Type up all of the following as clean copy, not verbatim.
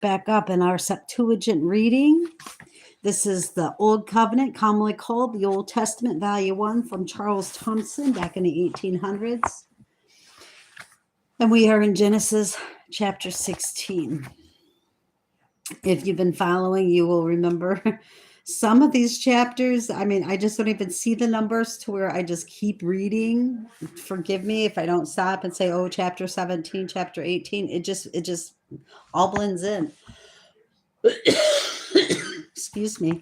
back up in our Septuagint reading. This is the Old Covenant, commonly called the Old Testament, Value 1 from Charles Thompson back in the 1800s. And we are in Genesis chapter 16. If you've been following, you will remember some of these chapters. I mean, I just don't even see the numbers to where I just keep reading. Forgive me if I don't stop and say, oh, chapter 17, chapter 18. It just all blends in. Excuse me.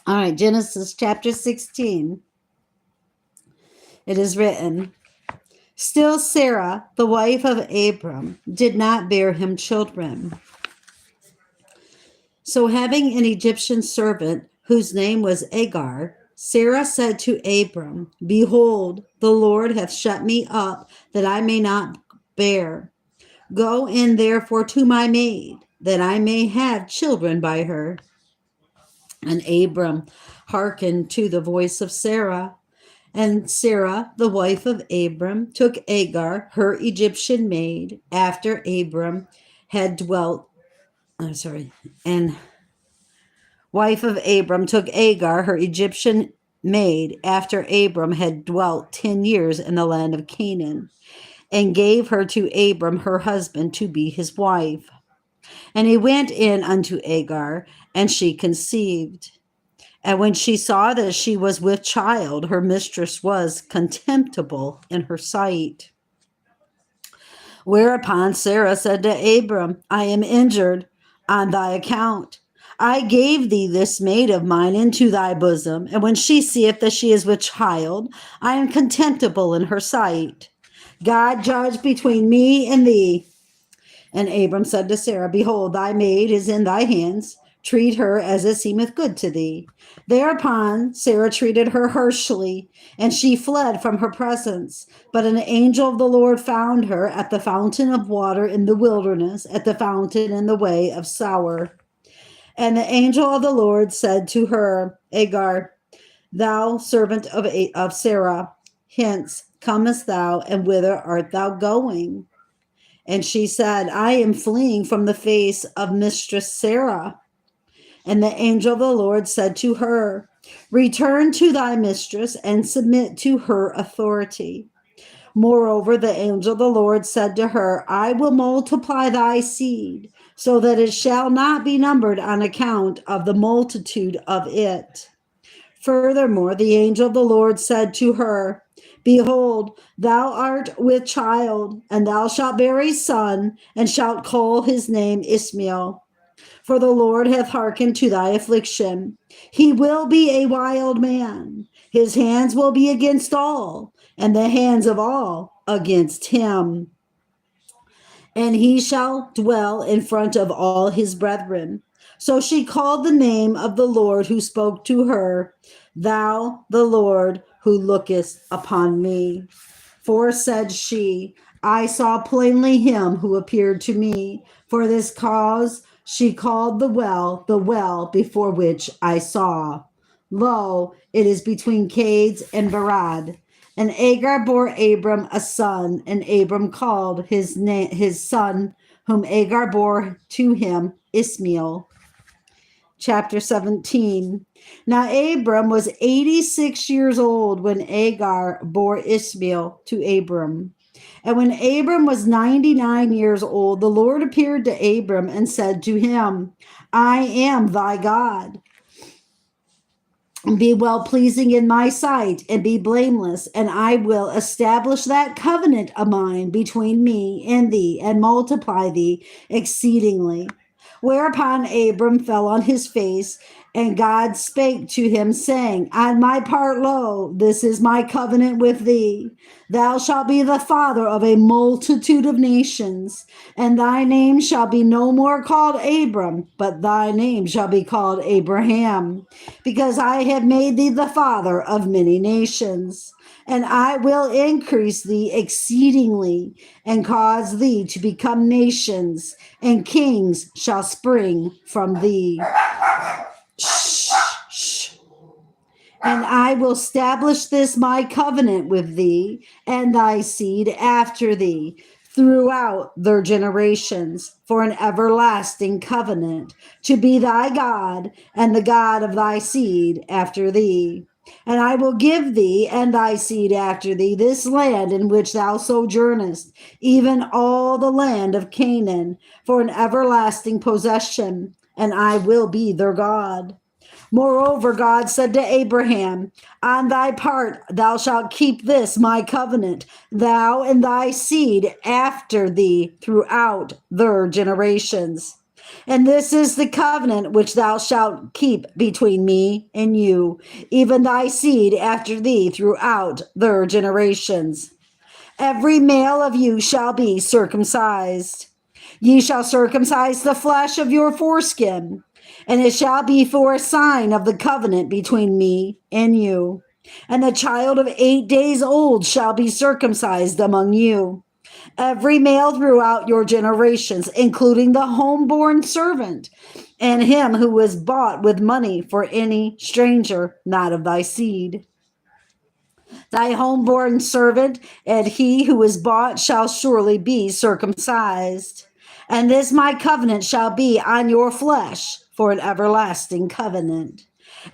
All right, Genesis chapter 16. It is written, still Sarah, the wife of Abram, did not bear him children. So having an Egyptian servant whose name was Agar, Sarah said to Abram, behold, the Lord hath shut me up that I may not bear. Go in therefore to my maid, that I may have children by her. And Abram hearkened to the voice of Sarah. And Sarah, the wife of Abram, took Agar, her Egyptian maid, after Abram had dwelt. And wife of Abram took Agar, her Egyptian maid, after Abram had dwelt 10 years in the land of Canaan, and gave her to Abram, her husband, to be his wife. And he went in unto Agar, and she conceived. And when she saw that she was with child, her mistress was contemptible in her sight. Whereupon Sarah said to Abram, I am injured on thy account. I gave thee this maid of mine into thy bosom, and when she seeth that she is with child, I am contemptible in her sight. God judge between me and thee. And Abram said to Sarah, behold, thy maid is in thy hands. Treat her as it seemeth good to thee. Thereupon Sarah treated her harshly, and she fled from her presence. But an angel of the Lord found her at the fountain of water in the wilderness, at the fountain in the way of Sour. And the angel of the Lord said to her, Agar, thou servant of Sarah, hence comest thou, and whither art thou going? And she said, I am fleeing from the face of mistress Sarah. And the angel of the Lord said to her, return to thy mistress and submit to her authority. Moreover, the angel of the Lord said to her, I will multiply thy seed, so that it shall not be numbered on account of the multitude of it. Furthermore, the angel of the Lord said to her, behold, thou art with child, and thou shalt bear a son, and shalt call his name Ishmael. For the Lord hath hearkened to thy affliction. He will be a wild man. His hands will be against all, and the hands of all against him. And he shall dwell in front of all his brethren. So she called the name of the Lord who spoke to her, thou, the Lord, who lookest upon me. For, said she, I saw plainly him who appeared to me. For this cause she called the well before which I saw. Lo, it is between Cades and Berad. And Agar bore Abram a son, and Abram called his son, whom Agar bore to him, Ishmael. Chapter 17. Now Abram was 86 years old when Agar bore Ishmael to Abram. And when Abram was 99 years old, the Lord appeared to Abram and said to him, I am thy God. Be well pleasing in my sight and be blameless, and I will establish that covenant of mine between me and thee and multiply thee exceedingly. Whereupon Abram fell on his face, and God spake to him, saying, on my part, lo, this is my covenant with thee. Thou shalt be the father of a multitude of nations, and thy name shall be no more called Abram, but thy name shall be called Abraham, because I have made thee the father of many nations. And I will increase thee exceedingly, and cause thee to become nations, and kings shall spring from thee. And I will establish this my covenant with thee and thy seed after thee throughout their generations, for an everlasting covenant, to be thy God and the God of thy seed after thee. And I will give thee and thy seed after thee this land in which thou sojournest, even all the land of Canaan, for an everlasting possession, and I will be their God. Moreover, God said to Abraham, on thy part thou shalt keep this my covenant, thou and thy seed after thee throughout their generations. And this is the covenant which thou shalt keep between me and you, even thy seed after thee throughout their generations. Every male of you shall be circumcised. Ye shall circumcise the flesh of your foreskin, and it shall be for a sign of the covenant between me and you. And the child of 8 days old shall be circumcised among you. Every male throughout your generations, including the homeborn servant, and him who was bought with money for any stranger not of thy seed. Thy homeborn servant and he who is bought shall surely be circumcised. And this my covenant shall be on your flesh for an everlasting covenant.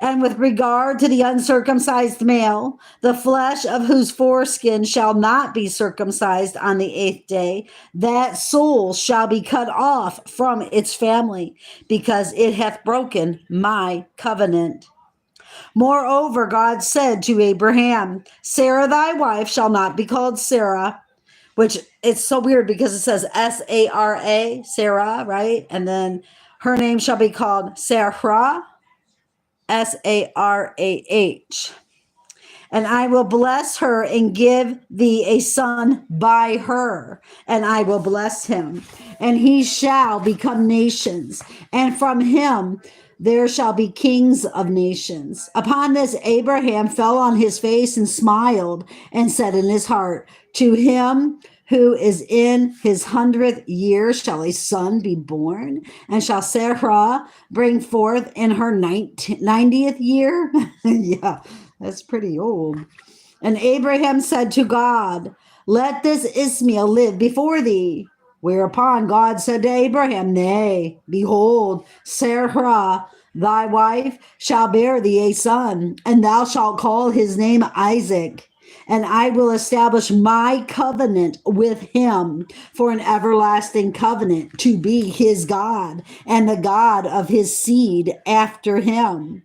And with regard to the uncircumcised male, the flesh of whose foreskin shall not be circumcised on the 8th day, that soul shall be cut off from its family, because it hath broken my covenant. Moreover, God said to Abraham, Sarah thy wife shall not be called Sarah, which it's so weird because it says Sara, Sarah, right? And then her name shall be called Sarah, Sarah. And I will bless her and give thee a son by her, and I will bless him, and he shall become nations, and from him there shall be kings of nations. Upon this, Abraham fell on his face and smiled, and said in his heart, to him who is in his 100th year shall a son be born, and shall Sarah bring forth in her 90th year? Yeah, that's pretty old. And Abraham said to God, let this Ishmael live before thee. Whereupon God said to Abraham, nay, behold, Sarah, thy wife, shall bear thee a son, and thou shalt call his name Isaac. And I will establish my covenant with him for an everlasting covenant, to be his God and the God of his seed after him.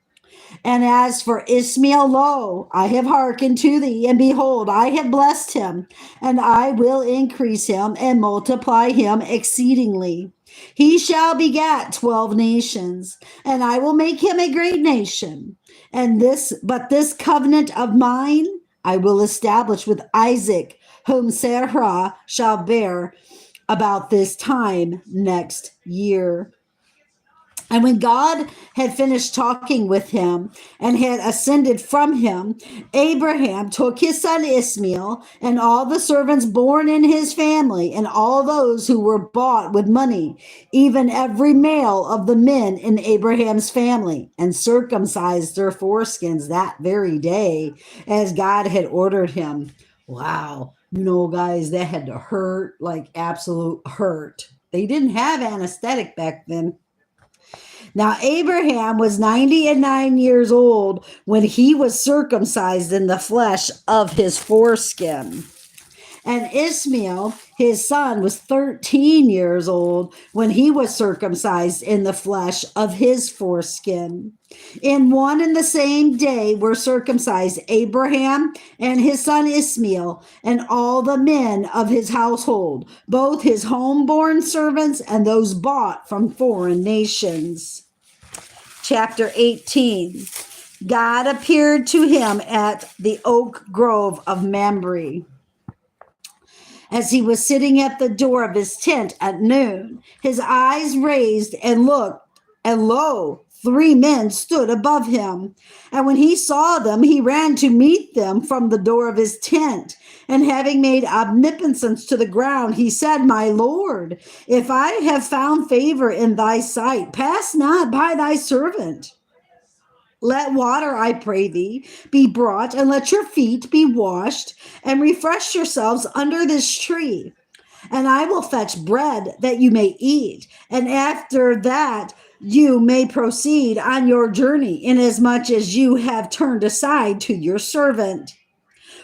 And as for Ishmael, lo, I have hearkened to thee, and behold, I have blessed him, and I will increase him and multiply him exceedingly. He shall begat 12 nations, and I will make him a great nation. But this covenant of mine I will establish with Isaac, whom Sarah shall bear about this time next year. And when God had finished talking with him and had ascended from him, Abraham took his son Ishmael and all the servants born in his family and all those who were bought with money, even every male of the men in Abraham's family, and circumcised their foreskins that very day, as God had ordered him. Wow. You know, guys, that had to hurt, like absolute hurt. They didn't have anesthetic back then. Now, Abraham was 99 years old when he was circumcised in the flesh of his foreskin. And Ishmael, his son, was 13 years old when he was circumcised in the flesh of his foreskin. In one and the same day were circumcised Abraham and his son Ishmael and all the men of his household, both his homeborn servants and those bought from foreign nations. Chapter 18. God appeared to him at the oak grove of Mamre, as he was sitting at the door of his tent at noon. His eyes raised and looked, and lo, 3 men stood above him. And when he saw them, he ran to meet them from the door of his tent. And having made obeisance to the ground, he said, my Lord, if I have found favor in thy sight, pass not by thy servant. Let water, I pray thee, be brought, and let your feet be washed, and refresh yourselves under this tree. and I will fetch bread that you may eat. And after that, you may proceed on your journey, inasmuch as you have turned aside to your servant.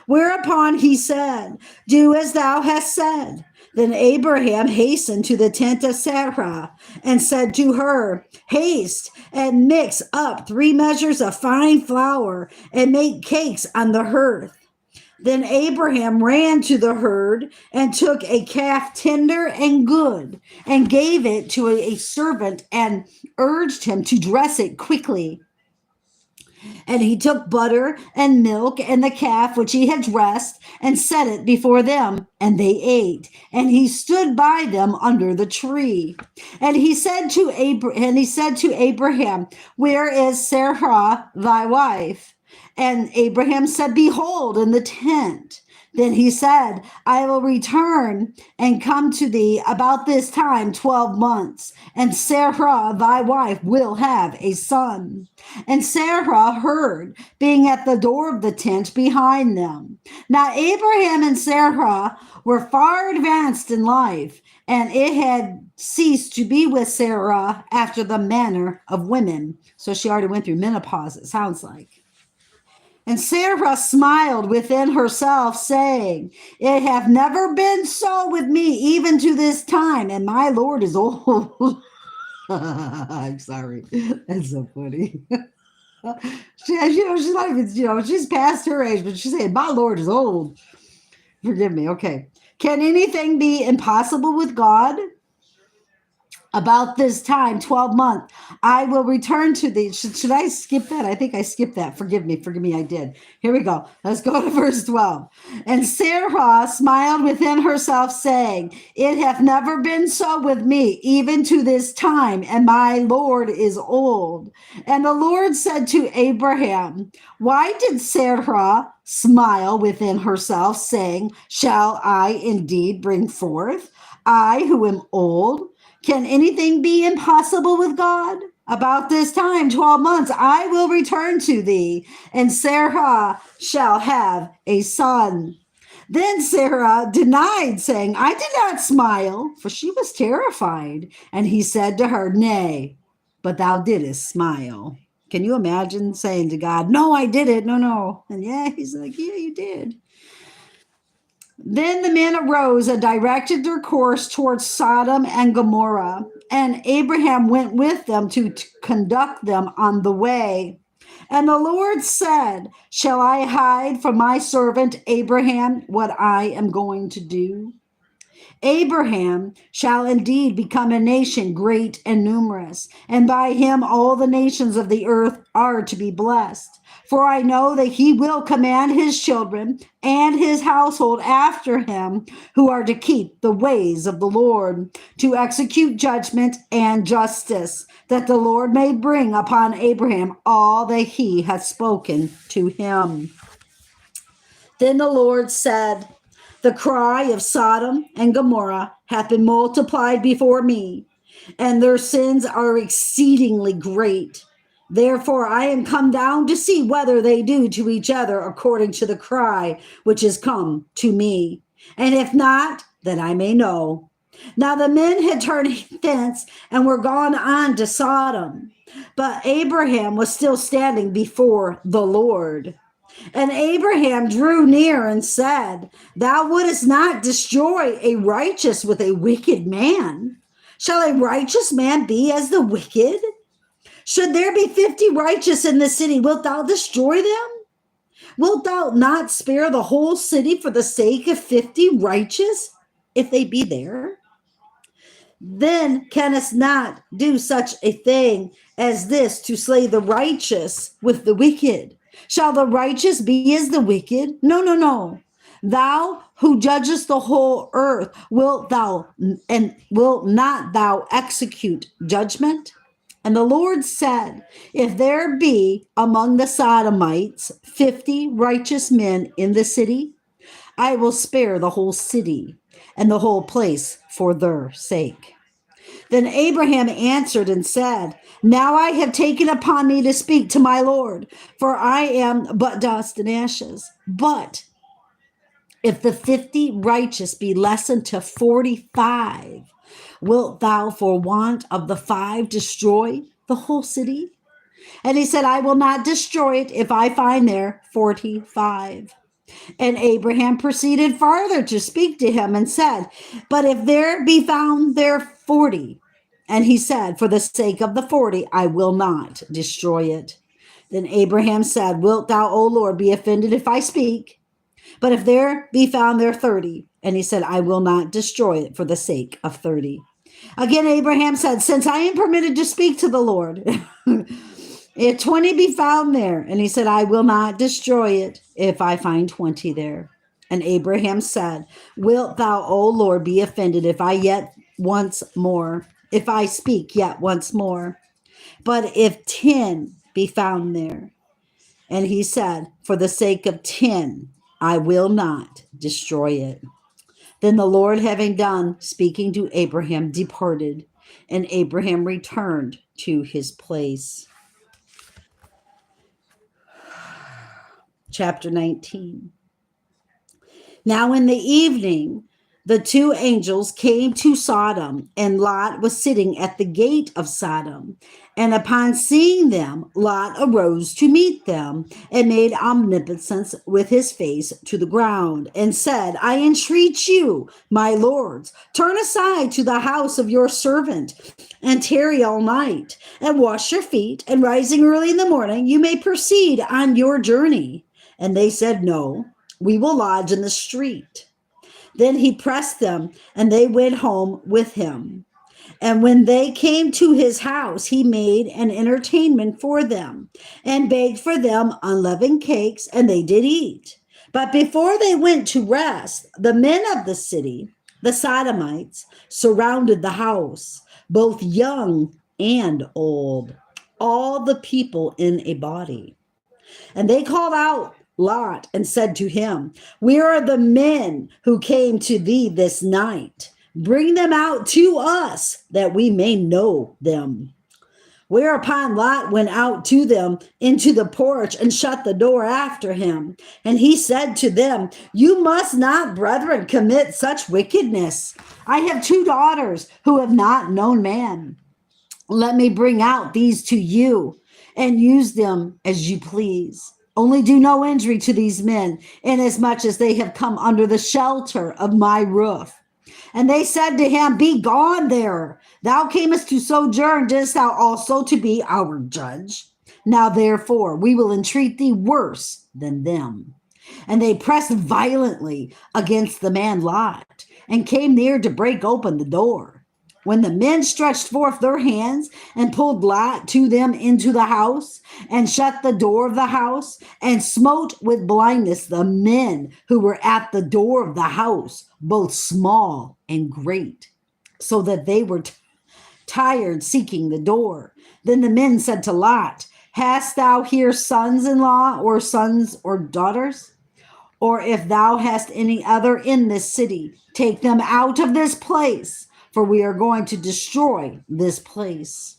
Whereupon he said, do as thou hast said. Then Abraham hastened to the tent of Sarah and said to her, haste and mix up 3 measures of fine flour and make cakes on the hearth. Then Abraham ran to the herd and took a calf tender and good and gave it to a servant and urged him to dress it quickly. And he took butter and milk and the calf which he had dressed and set it before them, and they ate. And he stood by them under the tree. And he said to Abraham, where is Sarah thy wife? And Abraham said, behold, in the tent. Then he said, I will return and come to thee about this time 12 months, and Sarah thy wife will have a son. And Sarah heard, being at the door of the tent behind them. Now Abraham and Sarah were far advanced in life, and it had ceased to be with Sarah after the manner of women. So she already went through menopause, it sounds like. And Sarah smiled within herself, saying, it hath never been so with me, even to this time, and my Lord is old. I'm sorry. That's so funny. She's not even, she's past her age, but she's saying, my Lord is old. Forgive me. Okay. Can anything be impossible with God? About this time, 12 months, I will return to thee. Should I skip that? I think I skipped that. Forgive me, I did. Here we go. Let's go to verse 12. And Sarah smiled within herself, saying, it hath never been so with me, even to this time, and my Lord is old. And the Lord said to Abraham, why did Sarah smile within herself, saying, shall I indeed bring forth, I who am old? Can anything be impossible with God? About this time, 12 months, I will return to thee, and Sarah shall have a son. Then Sarah denied, saying, I did not smile, for she was terrified. And he said to her, nay, but thou didst smile. Can you imagine saying to God, no, I didn't, no. And yeah, he's like, yeah, you did. Then the men arose and directed their course towards Sodom and Gomorrah, and Abraham went with them to conduct them on the way. And the Lord said, shall I hide from my servant Abraham what I am going to do? Abraham shall indeed become a nation great and numerous, and by him all the nations of the earth are to be blessed. For I know that he will command his children and his household after him, who are to keep the ways of the Lord, to execute judgment and justice, that the Lord may bring upon Abraham all that he hath spoken to him. Then the Lord said, the cry of Sodom and Gomorrah hath been multiplied before me, and their sins are exceedingly great. Therefore I am come down to see whether they do to each other according to the cry which is come to me. And if not, that I may know. Now the men had turned thence and were gone on to Sodom, but Abraham was still standing before the Lord. And Abraham drew near and said, thou wouldest not destroy a righteous with a wicked man. Shall a righteous man be as the wicked? Should there be 50 righteous in the city, wilt thou destroy them? Wilt thou not spare the whole city for the sake of 50 righteous, if they be there? Then canst not do such a thing as this, to slay the righteous with the wicked. Shall the righteous be as the wicked? No. Thou who judgest the whole earth, will not thou execute judgment? And the Lord said, if there be among the Sodomites 50 righteous men in the city, I will spare the whole city and the whole place for their sake. Then Abraham answered and said, now I have taken upon me to speak to my Lord, for I am but dust and ashes. But If the 50 righteous be lessened to 45, wilt thou for want of the 5 destroy the whole city? And he said, I will not destroy it if I find there 45. And Abraham proceeded farther to speak to him and said, but if there be found there 40, and he said, for the sake of the 40, I will not destroy it. Then Abraham said, wilt thou, O Lord, be offended if I speak? But if there be found there 30, and he said, I will not destroy it for the sake of 30. Again, Abraham said, since I am permitted to speak to the Lord, if 20 be found there, and he said, I will not destroy it if I find 20 there. And Abraham said, wilt thou, O Lord, be offended if I speak yet once more? But if 10 be found there, and he said, for the sake of 10, I will not destroy it. Then the Lord, having done speaking to Abraham, departed, and Abraham returned to his place. Chapter 19. Now in the evening, the 2 angels came to Sodom, and Lot was sitting at the gate of Sodom. And upon seeing them, Lot arose to meet them, and made obeisance with his face to the ground, and said, I entreat you, my lords, turn aside to the house of your servant, and tarry all night, and wash your feet, and rising early in the morning, you may proceed on your journey. And they said, no, we will lodge in the street. Then he pressed them, and they went home with him. And when they came to his house, he made an entertainment for them, and baked for them unleavened cakes, and they did eat. But before they went to rest, the men of the city, the Sodomites, surrounded the house, both young and old, all the people in a body. And they called out Lot and said to him, where are the men who came to thee this night? Bring them out to us, that we may know them. Whereupon Lot went out to them into the porch and shut the door after him. And he said to them, you must not, brethren, commit such wickedness. I have 2 daughters who have not known man. Let me bring out these to you, and use them as you please. Only do no injury to these men, inasmuch as they have come under the shelter of my roof. And they said to him, be gone there. Thou camest to sojourn, didst thou also to be our judge? Now therefore we will entreat thee worse than them. And they pressed violently against the man Lot, and came near to break open the door. When the men stretched forth their hands and pulled Lot to them into the house, and shut the door of the house, and smote with blindness the men who were at the door of the house, both small and great, so that they were tired seeking the door. Then the men said to Lot, hast thou here sons-in-law, or sons or daughters? Or if thou hast any other in this city, take them out of this place, for we are going to destroy this place.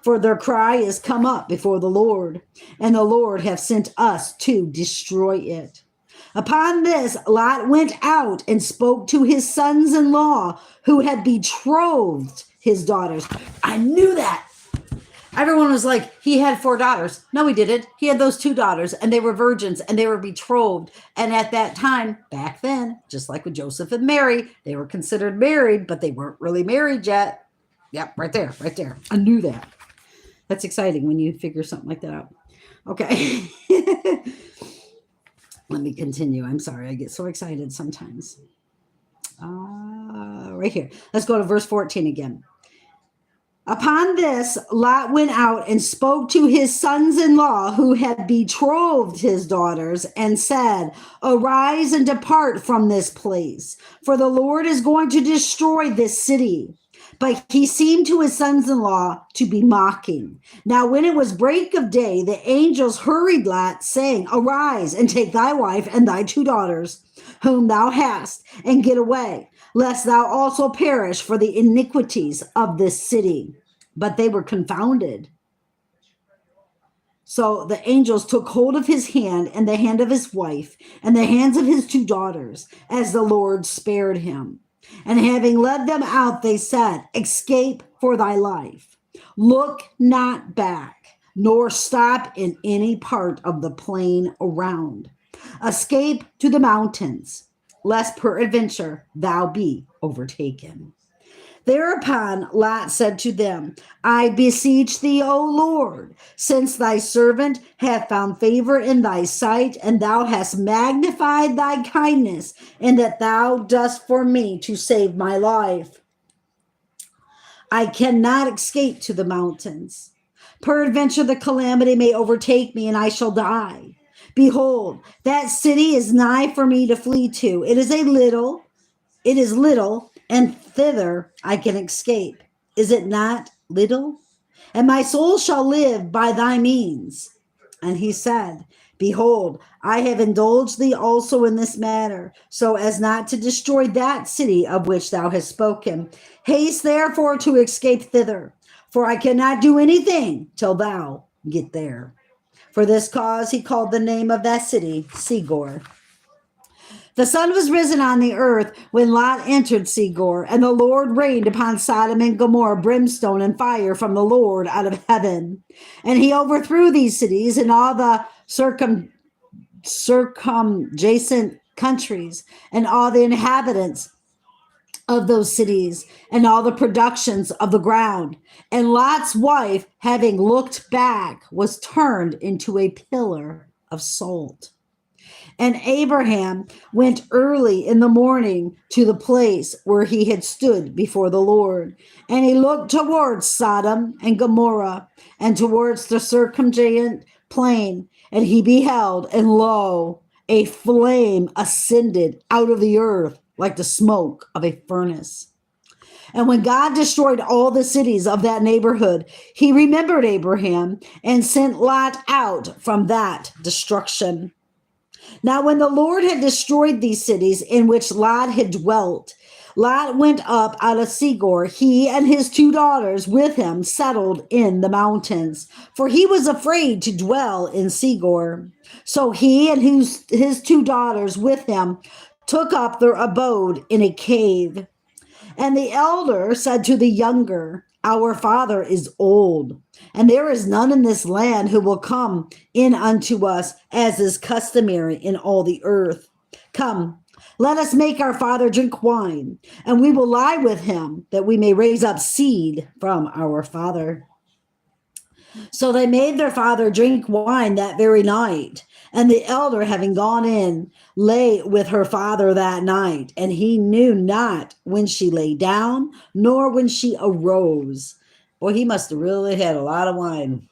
For their cry is come up before the Lord, and the Lord hath sent us to destroy it. Upon this, Lot went out and spoke to his sons-in-law, who had betrothed his daughters. I knew that. Everyone was like, he had 4 daughters. No, he didn't. He had those 2 daughters, and they were virgins, and they were betrothed. And at that time, back then, just like with Joseph and Mary, they were considered married, but they weren't really married yet. Yep, right there, right there. I knew that. That's exciting when you figure something like that out. Okay. Let me continue. I'm sorry. I get so excited sometimes. Right here. Let's go to verse 14 again. Upon this, Lot went out and spoke to his sons-in-law who had betrothed his daughters, and said, arise and depart from this place, for the Lord is going to destroy this city. But he seemed to his sons-in-law to be mocking. Now when it was break of day, the angels hurried Lot, saying, arise and take thy wife and thy 2 daughters, whom thou hast, and get away, lest thou also perish for the iniquities of this city. But they were confounded. So the angels took hold of his hand and the hand of his wife and the hands of his 2 daughters, as the Lord spared him. And having led them out, they said, "Escape for thy life. Look not back, nor stop in any part of the plain around. Escape to the mountains, lest peradventure thou be overtaken." Thereupon Lot said to them, "I beseech thee, O Lord, since thy servant hath found favor in thy sight, and thou hast magnified thy kindness, and that thou dost for me to save my life, I cannot escape to the mountains. Peradventure the calamity may overtake me, and I shall die. Behold, that city is nigh for me to flee to. It is little, and thither I can escape. Is it not little? And my soul shall live by thy means." And he said, "Behold, I have indulged thee also in this matter, so as not to destroy that city of which thou hast spoken. Haste therefore to escape thither, for I cannot do anything till thou get there." For this cause he called the name of that city Segor. The sun was risen on the earth when Lot entered Segor, and the Lord rained upon Sodom and Gomorrah brimstone and fire from the Lord out of heaven. And he overthrew these cities and all the circumjacent countries, and all the inhabitants of those cities, and all the productions of the ground. And Lot's wife, having looked back, was turned into a pillar of salt. And Abraham went early in the morning to the place where he had stood before the Lord. And he looked towards Sodom and Gomorrah and towards the circumjacent plain. And he beheld, and lo, a flame ascended out of the earth like the smoke of a furnace. And when God destroyed all the cities of that neighborhood, he remembered Abraham and sent Lot out from that destruction. Now, when the Lord had destroyed these cities in which Lot had dwelt, Lot went up out of Segor. He and his 2 daughters with him settled in the mountains, for he was afraid to dwell in Segor. So he and his 2 daughters with him took up their abode in a cave. And the elder said to the younger, "Our father is old, and there is none in this land who will come in unto us, as is customary in all the earth. Come, let us make our father drink wine, and we will lie with him, that we may raise up seed from our father." So they made their father drink wine that very night. And the elder, having gone in, lay with her father that night. And he knew not when she lay down, nor when she arose. Boy, he must have really had a lot of wine.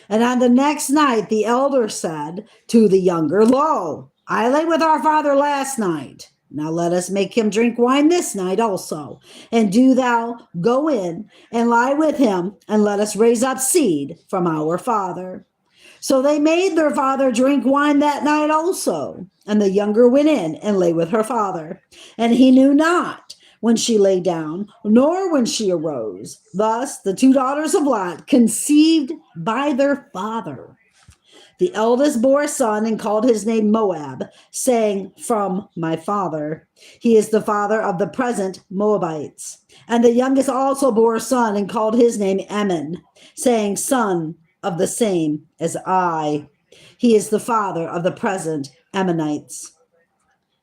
And on the next night, the elder said to the younger, "Lo, I lay with our father last night. Now let us make him drink wine this night also. And do thou go in and lie with him, and let us raise up seed from our father." So they made their father drink wine that night also. And the younger went in and lay with her father. And he knew not when she lay down, nor when she arose. Thus the 2 daughters of Lot conceived by their father. The eldest bore a son and called his name Moab, saying, "From my father." He is the father of the present Moabites. And the youngest also bore a son and called his name Ammon, saying, "Son of the same as I." He is the father of the present Ammonites.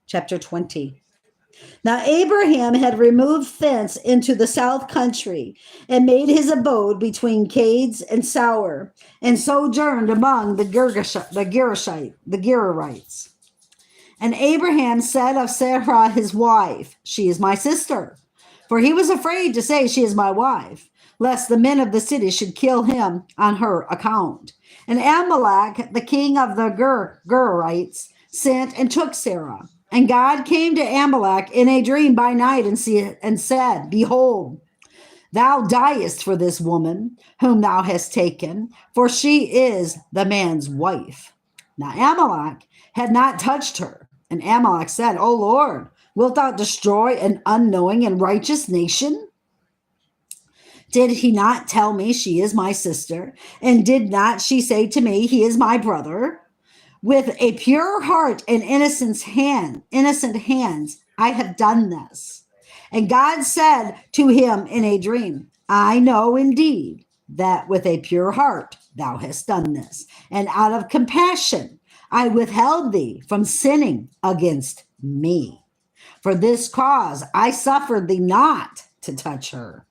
Chapter 20. Now Abraham had removed thence into the south country, and made his abode between Cades and Sour, and sojourned among the Gerarites. And Abraham said of Sarah his wife, "She is my sister." For he was afraid to say, "She is my wife," lest the men of the city should kill him on her account. And Amalek, the king of the Gerarites, sent and took Sarah. And God came to Amalek in a dream by night and said, "Behold, thou diest for this woman whom thou hast taken, for she is the man's wife." Now Amalek had not touched her. And Amalek said, "O Lord, wilt thou destroy an unknowing and righteous nation?" Did he not tell me she is my sister? And did not she say to me, he is my brother? With a pure heart and innocent hands, I have done this. And God said to him in a dream, I know indeed that with a pure heart thou hast done this. And out of compassion, I withheld thee from sinning against me. For this cause, I suffered thee not to touch her.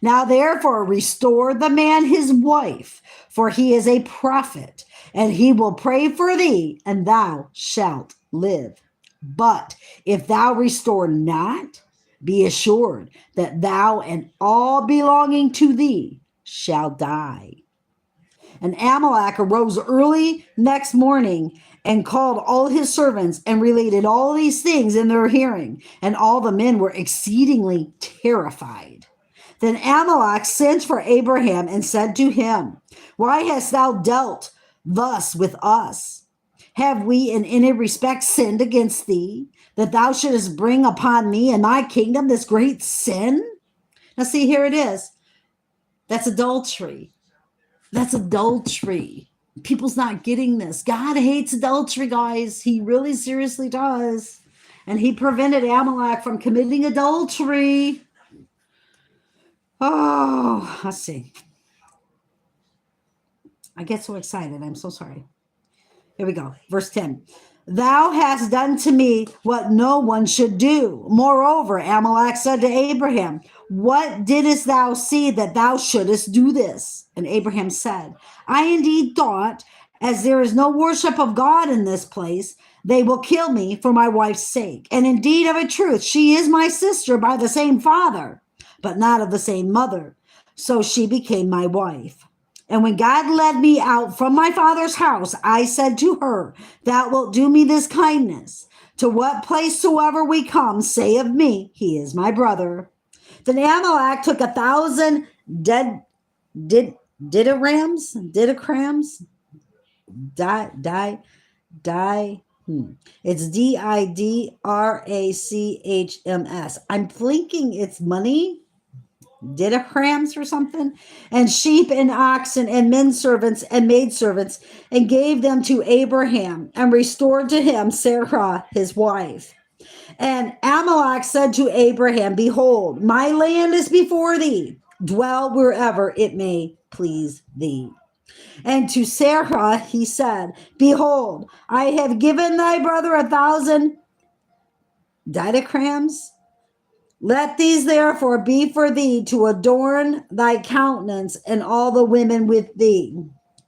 Now, therefore, restore the man his wife, for he is a prophet, and he will pray for thee, and thou shalt live. But if thou restore not, be assured that thou and all belonging to thee shall die. And Amalek arose early next morning and called all his servants and related all these things in their hearing. And all the men were exceedingly terrified. Then Amalek sent for Abraham and said to him, Why hast thou dealt thus with us? Have we in any respect sinned against thee, that thou shouldest bring upon me and my kingdom this great sin? Now see, here it is. That's adultery. That's adultery. People's not getting this. God hates adultery, guys. He really seriously does. And he prevented Amalek from committing adultery. Oh, let's see. I get so excited. I'm so sorry. Here we go. Verse 10. Thou hast done to me what no one should do. Moreover, Amalek said to Abraham, What didst thou see that thou shouldest do this? And Abraham said, I indeed thought, as there is no worship of God in this place, they will kill me for my wife's sake. And indeed, of a truth, she is my sister by the same father, but not of the same mother. So she became my wife. And when God led me out from my father's house, I said to her, Thou wilt do me this kindness. To what place soever we come, say of me, he is my brother. Then Amalek took 1,000 didrachms. It's didrachms. I'm thinking it's money. Didrachms or something, and sheep and oxen and men servants and maidservants, and gave them to Abraham, and restored to him Sarah his wife. And Amalek said to Abraham, Behold, my land is before thee, dwell wherever it may please thee. And to Sarah he said, Behold, I have given thy brother 1,000 didrachms. Let these therefore be for thee to adorn thy countenance and all the women with thee.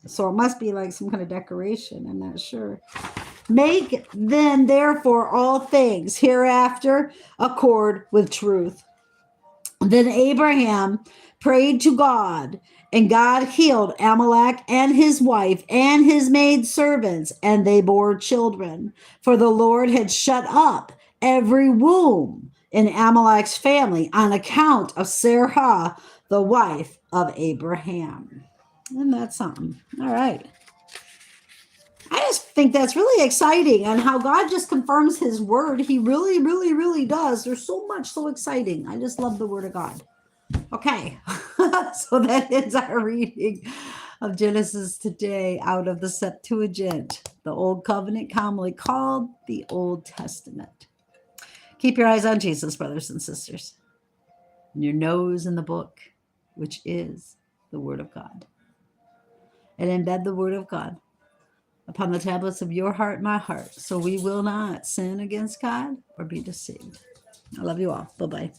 So it must be like some kind of decoration. I'm not sure. Make then therefore all things hereafter accord with truth. Then Abraham prayed to God, and God healed Amalek and his wife and his maidservants, and they bore children. For the Lord had shut up every womb in Amalek's family on account of Sarah, the wife of Abraham. And that's something. All right. I just think that's really exciting, and how God just confirms his word. He really, really, really does. There's so much so exciting. I just love the word of God. Okay. So that ends our reading of Genesis today out of the Septuagint, the Old Covenant, commonly called the Old Testament. Keep your eyes on Jesus, brothers and sisters, and your nose in the book, which is the Word of God. And embed the Word of God upon the tablets of your heart, my heart, so we will not sin against God or be deceived. I love you all. Bye-bye.